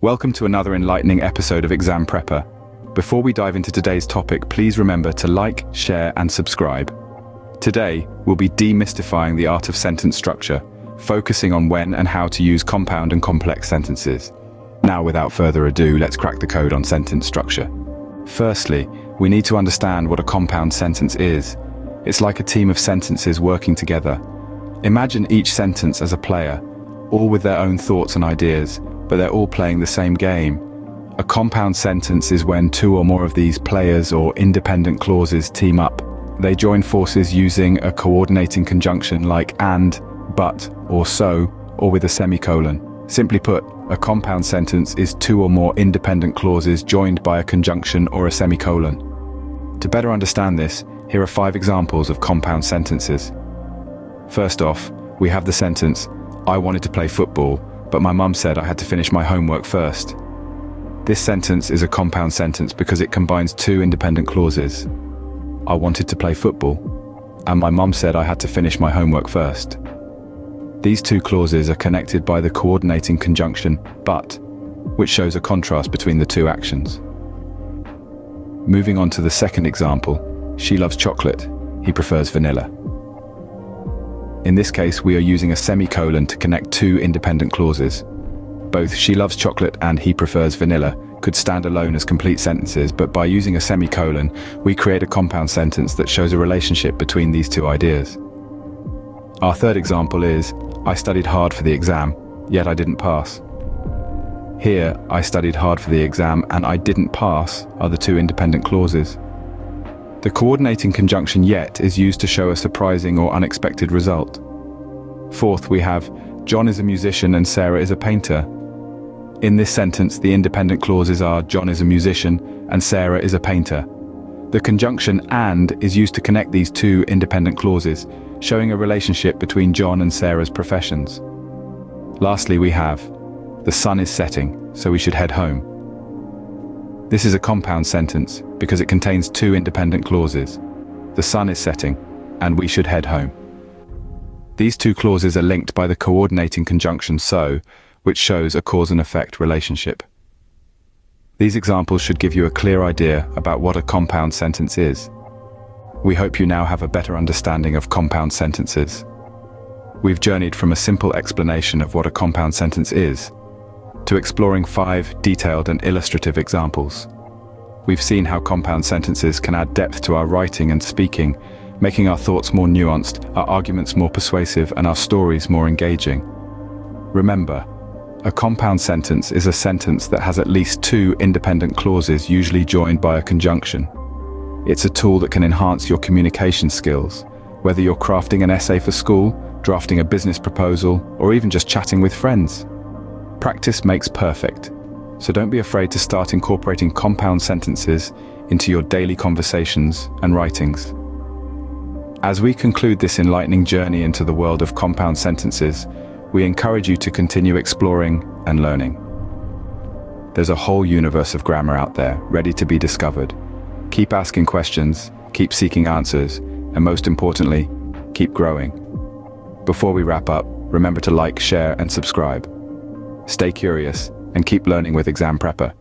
Welcome to another enlightening episode of Exam Prepper. Before we dive into today's topic, please remember to like, share, and subscribe. Today, we'll be demystifying the art of sentence structure, focusing on when and how to use compound and complex sentences. Now, without further ado, let's crack the code on sentence structure. Firstly, we need to understand what a compound sentence is. It's like a team of sentences working together. Imagine each sentence as a player, all with their own thoughts and ideas, but they're all playing the same game. A compound sentence is when two or more of these players or independent clauses team up. They join forces using a coordinating conjunction like and, but, or so, or with a semicolon. Simply put, a compound sentence is two or more independent clauses joined by a conjunction or a semicolon. To better understand this, here are 5 examples of compound sentences. First off, we have the sentence, I wanted to play football, but my mum said I had to finish my homework first. This sentence is a compound sentence because it combines two independent clauses. I wanted to play football, and my mum said I had to finish my homework first. These two clauses are connected by the coordinating conjunction but, which shows a contrast between the two actions. Moving on to the second example, she loves chocolate, he prefers vanilla. In this case, we are using a semicolon to connect two independent clauses. Both she loves chocolate and he prefers vanilla could stand alone as complete sentences, but by using a semicolon, we create a compound sentence that shows a relationship between these two ideas. Our third example is, I studied hard for the exam, yet I didn't pass. Here, I studied hard for the exam and I didn't pass are the two independent clauses. The coordinating conjunction yet is used to show a surprising or unexpected result. Fourth, we have, John is a musician and Sarah is a painter. In this sentence, the independent clauses are John is a musician and Sarah is a painter. The conjunction and is used to connect these two independent clauses, showing a relationship between John and Sarah's professions. Lastly, we have, the sun is setting, so we should head home. This is a compound sentence because it contains two independent clauses. The sun is setting, and we should head home. These two clauses are linked by the coordinating conjunction so, which shows a cause and effect relationship. These examples should give you a clear idea about what a compound sentence is. We hope you now have a better understanding of compound sentences. We've journeyed from a simple explanation of what a compound sentence is, to exploring 5 detailed and illustrative examples. We've seen how compound sentences can add depth to our writing and speaking, making our thoughts more nuanced, our arguments more persuasive, and our stories more engaging. Remember, a compound sentence is a sentence that has at least 2 independent clauses usually joined by a conjunction. It's a tool that can enhance your communication skills, whether you're crafting an essay for school, drafting a business proposal, or even just chatting with friends. Practice makes perfect, so don't be afraid to start incorporating compound sentences into your daily conversations and writings. As we conclude this enlightening journey into the world of compound sentences, we encourage you to continue exploring and learning. There's a whole universe of grammar out there, ready to be discovered. Keep asking questions, keep seeking answers, and most importantly, keep growing. Before we wrap up, remember to like, share, and subscribe. Stay curious and keep learning with Exam Prepper.